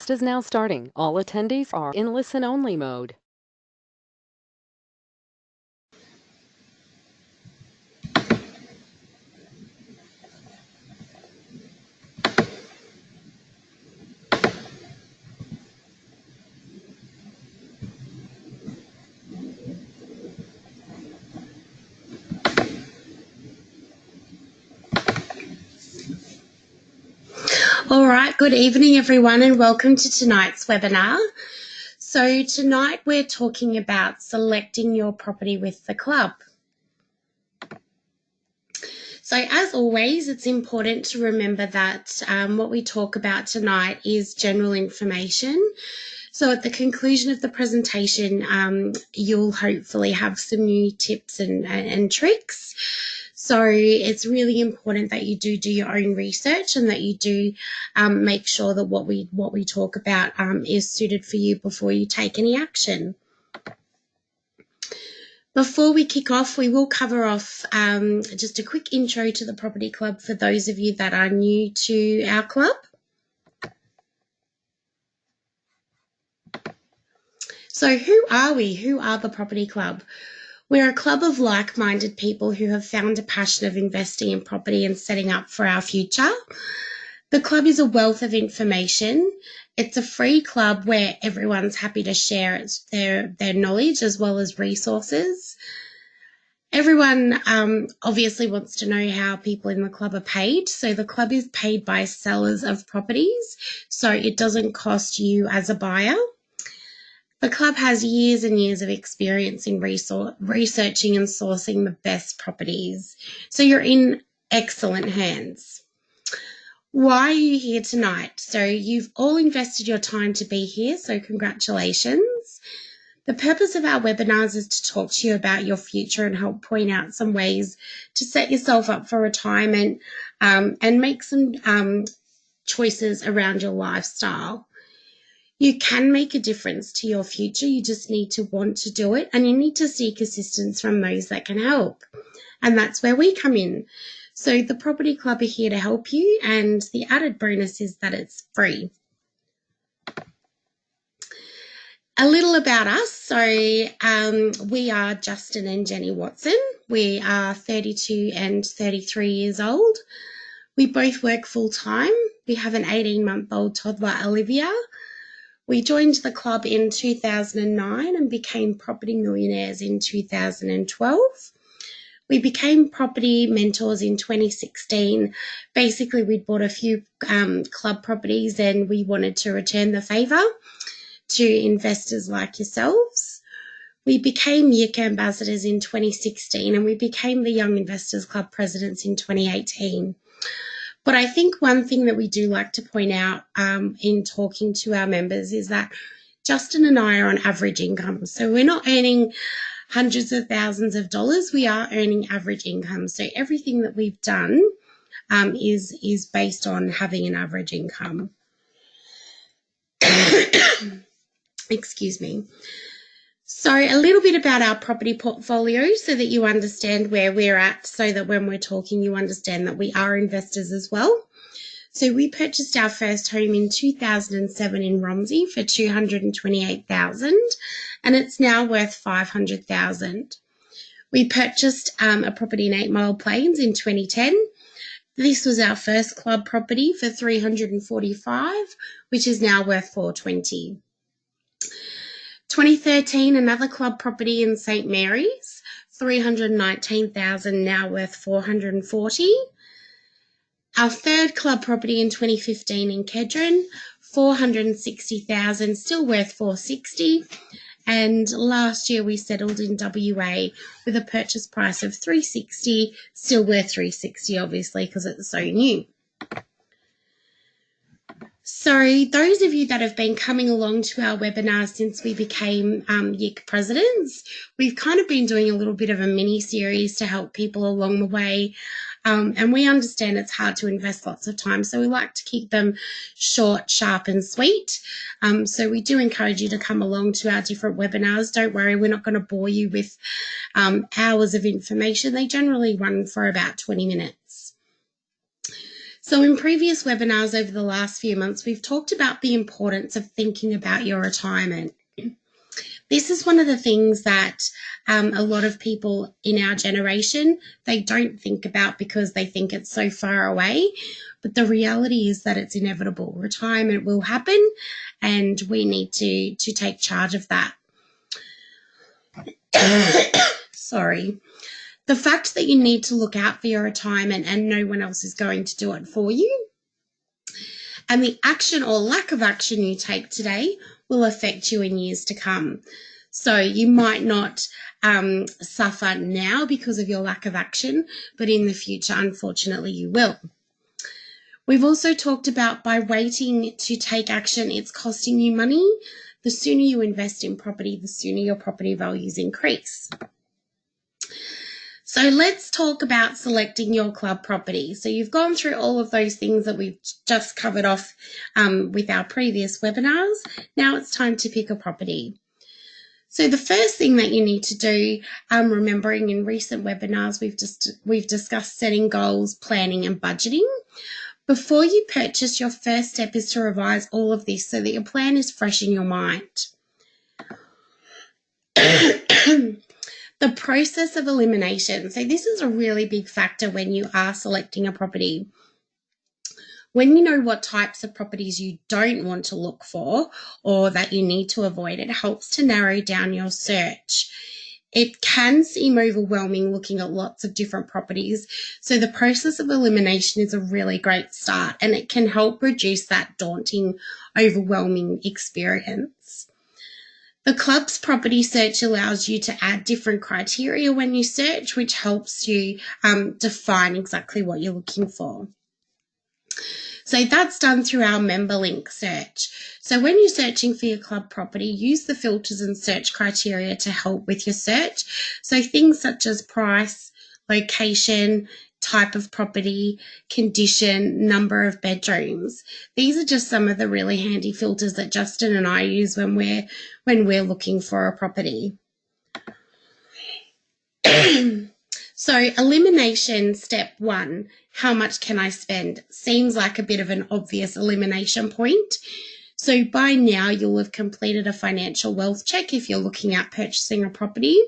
Podcast is now starting. All attendees are in listen-only mode. All right, good evening everyone and welcome to tonight's webinar. So tonight we're talking about selecting your property with the club. So as always, it's important to remember that what we talk about tonight is general information. So at the conclusion of the presentation, you'll hopefully have some new tips and tricks. So it's really important that you do your own research and that you do make sure that what we talk about is suited for you before you take any action. Before we kick off, we will cover off just a quick intro to the Property Club for those of you that are new to our club. So who are we? Who are the Property Club? We're a club of like-minded people who have found a passion of investing in property and setting up for our future. The club is a wealth of information. It's a free club where everyone's happy to share their knowledge as well as resources. Everyone obviously wants to know how people in the club are paid. So the club is paid by sellers of properties, so it doesn't cost you as a buyer. The club has years and years of experience in researching and sourcing the best properties. So you're in excellent hands. Why are you here tonight? So you've all invested your time to be here, so congratulations. The purpose of our webinars is to talk to you about your future and help point out some ways to set yourself up for retirement and make some choices around your lifestyle. You can make a difference to your future. You just need to want to do it, and you need to seek assistance from those that can help. And that's where we come in. So the Property Club are here to help you, and the added bonus is that it's free. A little about us. So we are Justin and Jenny Watson. We are 32 and 33 years old. We both work full-time. We have an 18-month-old toddler, Olivia. We joined the club in 2009 and became property millionaires in 2012. We became property mentors in 2016. Basically, we'd bought a few club properties and we wanted to return the favour to investors like yourselves. We became YIC ambassadors in 2016 and we became the Young Investors Club presidents in 2018. But I think one thing that we do like to point out in talking to our members is that Justin and I are on average income. So we're not earning hundreds of thousands of dollars. We are earning average income. So everything that we've done is based on having an average income. Excuse me. So a little bit about our property portfolio so that you understand where we're at, so that when we're talking you understand that we are investors as well. So we purchased our first home in 2007 in Romsey for $228,000 and it's now worth $500,000. We purchased a property in 8 Mile Plains in 2010. This was our first club property for $345,000, which is now worth $420,000. 2013, another club property in St. Mary's, $319,000, now worth $440,000. Our third club property in 2015 in Kedron, $460,000, still worth $460,000. And last year we settled in WA with a purchase price of $360,000, still worth $360,000, obviously, because it's so new. So those of you that have been coming along to our webinar since we became YIC presidents, we've kind of been doing a little bit of a mini series to help people along the way. And we understand it's hard to invest lots of time, so we like to keep them short, sharp and sweet. So we do encourage you to come along to our different webinars. Don't worry, we're not going to bore you with hours of information. They generally run for about 20 minutes. So in previous webinars over the last few months, we've talked about the importance of thinking about your retirement. This is one of the things that a lot of people in our generation, they don't think about because they think it's so far away. But the reality is that it's inevitable. Retirement will happen and we need to take charge of that. Sorry. The fact that you need to look out for your retirement and no one else is going to do it for you, and the action or lack of action you take today will affect you in years to come. So you might not suffer now because of your lack of action, but in the future, unfortunately, you will. We've also talked about by waiting to take action, it's costing you money. The sooner you invest in property, the sooner your property values increase. So let's talk about selecting your club property. So you've gone through all of those things that we've just covered off with our previous webinars. Now it's time to pick a property. So the first thing that you need to do, remembering in recent webinars, we've discussed setting goals, planning and budgeting. Before you purchase, your first step is to revise all of this so that your plan is fresh in your mind. The process of elimination. So this is a really big factor when you are selecting a property. When you know what types of properties you don't want to look for or that you need to avoid, it helps to narrow down your search. It can seem overwhelming looking at lots of different properties, so the process of elimination is a really great start and it can help reduce that daunting, overwhelming experience. The club's property search allows you to add different criteria when you search, which helps you define exactly what you're looking for. So that's done through our member link search. So when you're searching for your club property, use the filters and search criteria to help with your search. So things such as price, location, type of property, condition, number of bedrooms. These are just some of the really handy filters that Justin and I use when we're looking for a property. So elimination step 1, how much can I spend? Seems like a bit of an obvious elimination point. So by now you'll have completed a financial wealth check if you're looking at purchasing a property.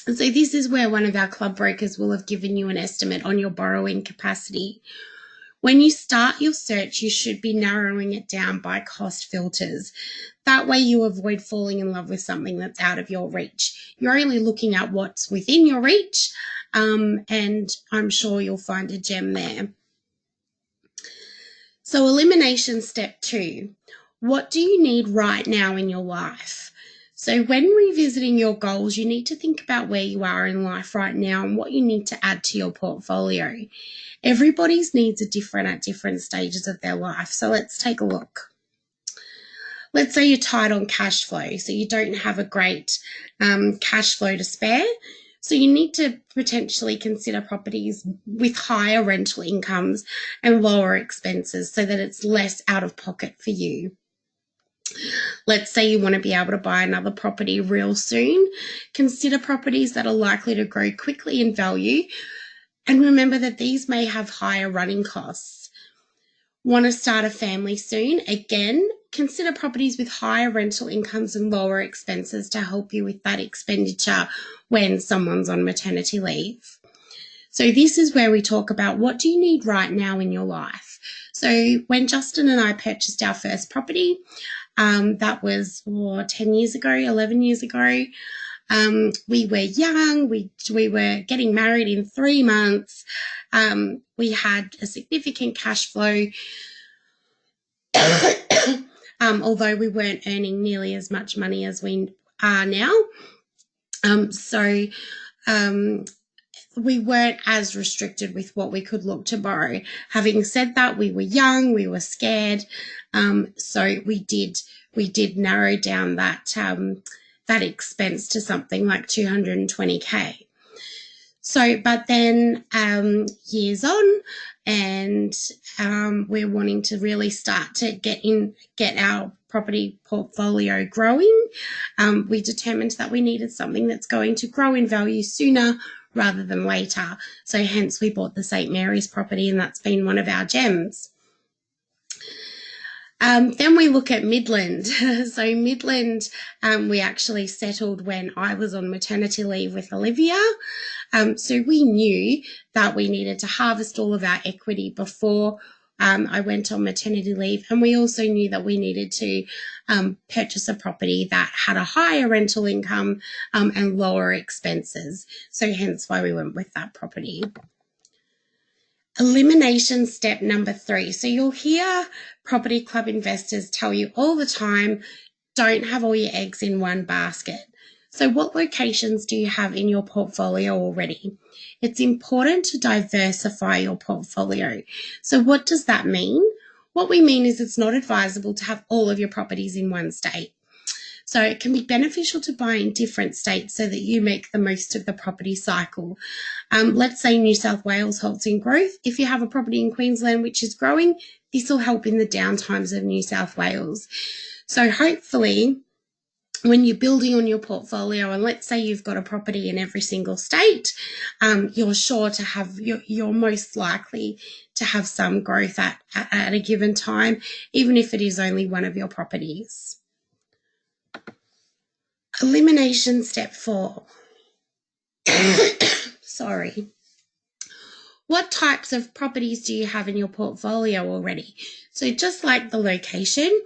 And so this is where one of our club brokers will have given you an estimate on your borrowing capacity. When you start your search, you should be narrowing it down by cost filters. That way you avoid falling in love with something that's out of your reach. You're only looking at what's within your reach, and I'm sure you'll find a gem there. So elimination step 2, what do you need right now in your life? So when revisiting your goals, you need to think about where you are in life right now and what you need to add to your portfolio. Everybody's needs are different at different stages of their life. So let's take a look. Let's say you're tight on cash flow, so you don't have a great cash flow to spare. So you need to potentially consider properties with higher rental incomes and lower expenses so that it's less out of pocket for you. Let's say you want to be able to buy another property real soon. Consider properties that are likely to grow quickly in value, and remember that these may have higher running costs. Want to start a family soon? Again, consider properties with higher rental incomes and lower expenses to help you with that expenditure when someone's on maternity leave. So this is where we talk about what do you need right now in your life. So when Justin and I purchased our first property, that was 10 years ago, 11 years ago. We were young, we were getting married in 3 months. We had a significant cash flow, although we weren't earning nearly as much money as we are now. We weren't as restricted with what we could look to borrow. Having said that, we were young, we were scared, so we did narrow down that expense to something like $220K. So, but then years on, and we're wanting to really start to get our property portfolio growing. We determined that we needed something that's going to grow in value sooner rather than later. So hence we bought the St. Mary's property, and that's been one of our gems. Then we look at Midland. So Midland, we actually settled when I was on maternity leave with Olivia. So we knew that we needed to harvest all of our equity before I went on maternity leave. And we also knew that we needed to purchase a property that had a higher rental income and lower expenses. So hence why we went with that property. Elimination step number 3. So you'll hear property club investors tell you all the time, don't have all your eggs in one basket. So what locations do you have in your portfolio already? It's important to diversify your portfolio. So what does that mean? What we mean is it's not advisable to have all of your properties in one state. So it can be beneficial to buy in different states so that you make the most of the property cycle. Let's say New South Wales holds in growth. If you have a property in Queensland which is growing, this will help in the downtimes of New South Wales. So hopefully when you're building on your portfolio, and let's say you've got a property in every single state, you're sure to have, you're most likely to have some growth at a given time, even if it is only one of your properties. Elimination step 4. Sorry. What types of properties do you have in your portfolio already? So just like the location,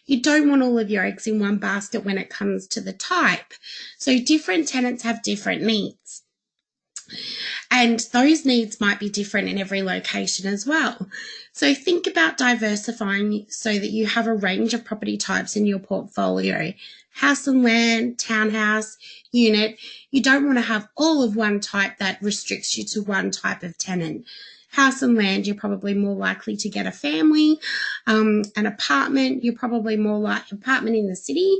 you don't want all of your eggs in one basket when it comes to the type. So different tenants have different needs. And those needs might be different in every location as well. So think about diversifying so that you have a range of property types in your portfolio. House and land, townhouse, unit. You don't want to have all of one type that restricts you to one type of tenant. House and land, you're probably more likely to get a family. An apartment, you're probably more like apartment in the city.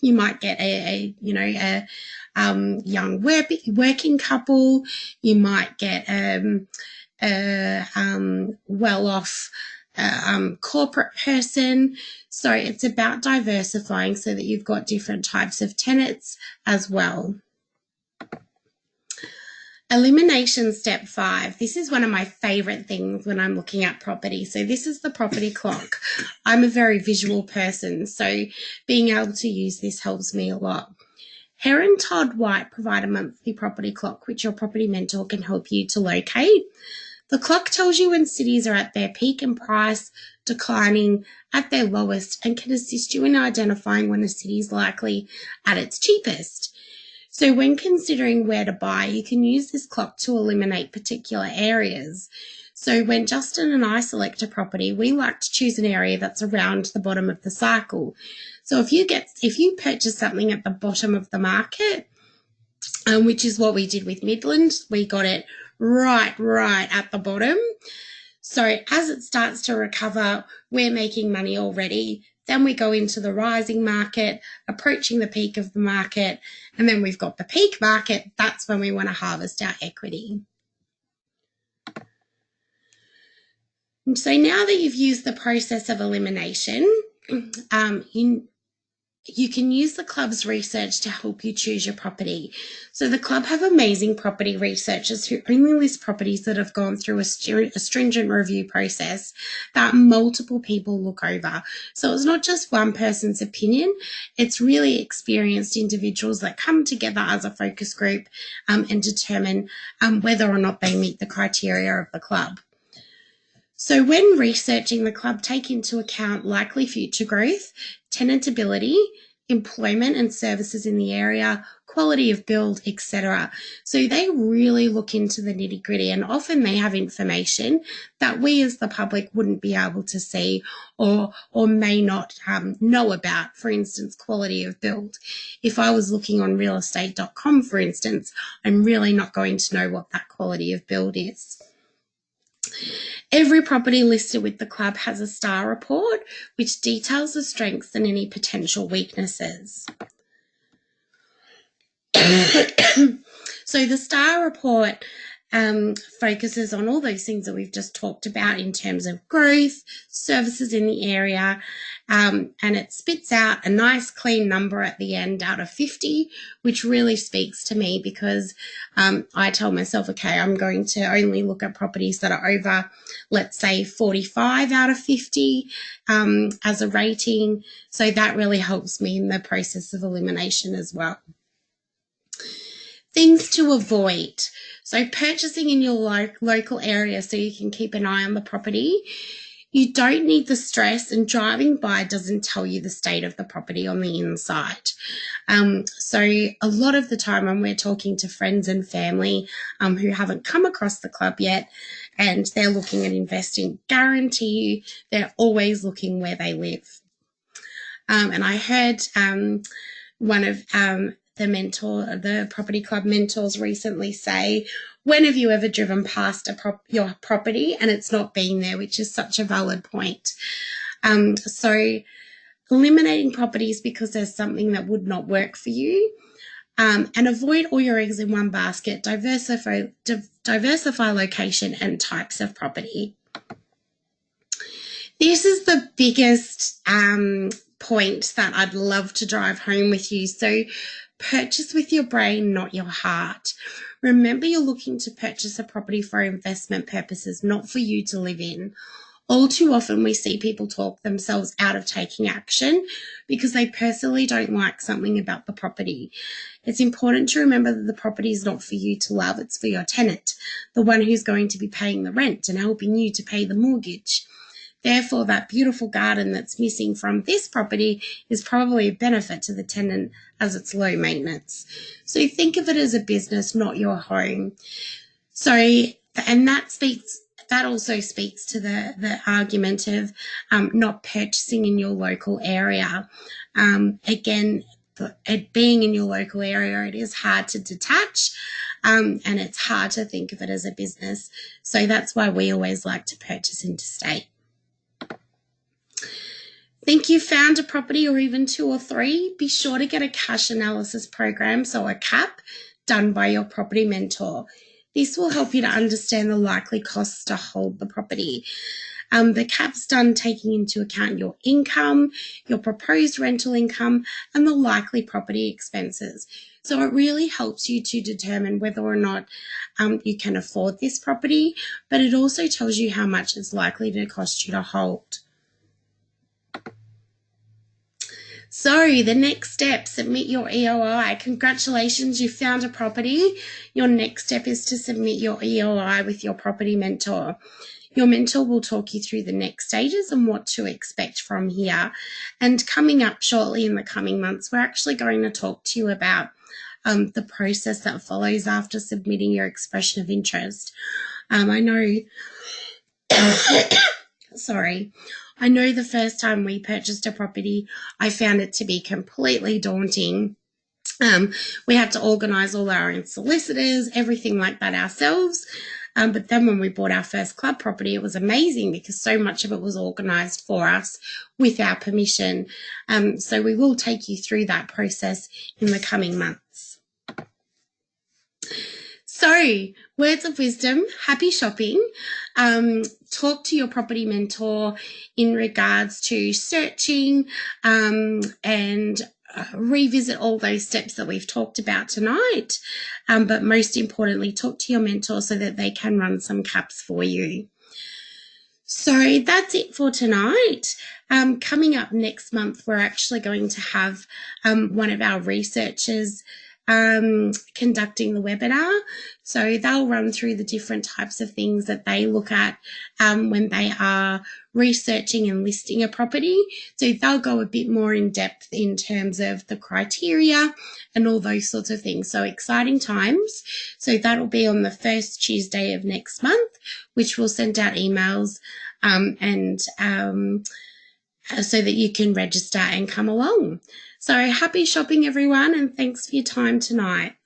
You might get a young working couple. You might get well-off corporate person. So it's about diversifying so that you've got different types of tenants as well. Elimination step 5. This is one of my favorite things when I'm looking at property. So this is the property clock. I'm a very visual person, so being able to use this helps me a lot. Heron Todd White provide a monthly property clock, which your property mentor can help you to locate. The clock tells you when cities are at their peak and price, declining at their lowest, and can assist you in identifying when a city is likely at its cheapest. So when considering where to buy, you can use this clock to eliminate particular areas. So when Justin and I select a property, we like to choose an area that's around the bottom of the cycle. So if you purchase something at the bottom of the market, which is what we did with Midland, we got it right at the bottom. So as it starts to recover, we're making money already. Then we go into the rising market, approaching the peak of the market, and then we've got the peak market. That's when we want to harvest our equity. And so now that you've used the process of elimination, you can use the club's research to help you choose your property. So the club have amazing property researchers who only list properties that have gone through a stringent review process that multiple people look over. So it's not just one person's opinion, it's really experienced individuals that come together as a focus group and determine whether or not they meet the criteria of the club. So when researching, the club take into account likely future growth, tenantability, employment and services in the area, quality of build, etc. So they really look into the nitty-gritty, and often they have information that we as the public wouldn't be able to see or may not know about. For instance, quality of build. If I was looking on realestate.com, for instance, I'm really not going to know what that quality of build is. Every property listed with the club has a star report, which details the strengths and any potential weaknesses. So the star report focuses on all those things that we've just talked about in terms of growth, services in the area, and it spits out a nice clean number at the end out of 50, which really speaks to me because I tell myself, okay, I'm going to only look at properties that are over, let's say, 45 out of 50 as a rating. So that really helps me in the process of elimination as well. Things to avoid. So purchasing in your local area so you can keep an eye on the property. You don't need the stress, and driving by doesn't tell you the state of the property on the inside. So a lot of the time when we're talking to friends and family who haven't come across the club yet and they're looking at investing, guarantee you they're always looking where they live. And I heard one of the property club mentors recently say, when have you ever driven past your property and it's not been there, which is such a valid point. So eliminating properties because there's something that would not work for you, and avoid all your eggs in one basket. Diversify location and types of property. This is the biggest point that I'd love to drive home with you. So purchase with your brain, not your heart. Remember, you're looking to purchase a property for investment purposes, not for you to live in. All too often we see people talk themselves out of taking action because they personally don't like something about the property. It's important to remember that the property is not for you to love, it's for your tenant, the one who's going to be paying the rent and helping you to pay the mortgage. Therefore, that beautiful garden that's missing from this property is probably a benefit to the tenant as it's low maintenance. So think of it as a business, not your home. So, and that also speaks to the argument of not purchasing in your local area. Again, it being in your local area, it is hard to detach and it's hard to think of it as a business. So that's why we always like to purchase interstate. Think you've found a property or even 2 or 3? Be sure to get a cash analysis program, so a CAP, done by your property mentor. This will help you to understand the likely costs to hold the property. The CAP's done taking into account your income, your proposed rental income, and the likely property expenses. So it really helps you to determine whether or not you can afford this property, but it also tells you how much it's likely to cost you to hold. So the next step, submit your EOI. Congratulations, you found a property. Your next step is to submit your EOI with your property mentor. Your mentor will talk you through the next stages and what to expect from here. And coming up shortly in the coming months, we're actually going to talk to you about the process that follows after submitting your expression of interest. I know the first time we purchased a property, I found it to be completely daunting. We had to organise all our own solicitors, everything like that ourselves. But then when we bought our first club property, it was amazing because so much of it was organised for us with our permission. So we will take you through that process in the coming months. So, words of wisdom, happy shopping. Talk to your property mentor in regards to searching and revisit all those steps that we've talked about tonight. But most importantly, talk to your mentor so that they can run some caps for you. So that's it for tonight. Coming up next month, we're actually going to have one of our researchers conducting the webinar. So they'll run through the different types of things that they look at when they are researching and listing a property. So they'll go a bit more in depth in terms of the criteria and all those sorts of things. So exciting times. So that'll be on the first Tuesday of next month, which will send out emails so that you can register and come along. So happy shopping, everyone, and thanks for your time tonight.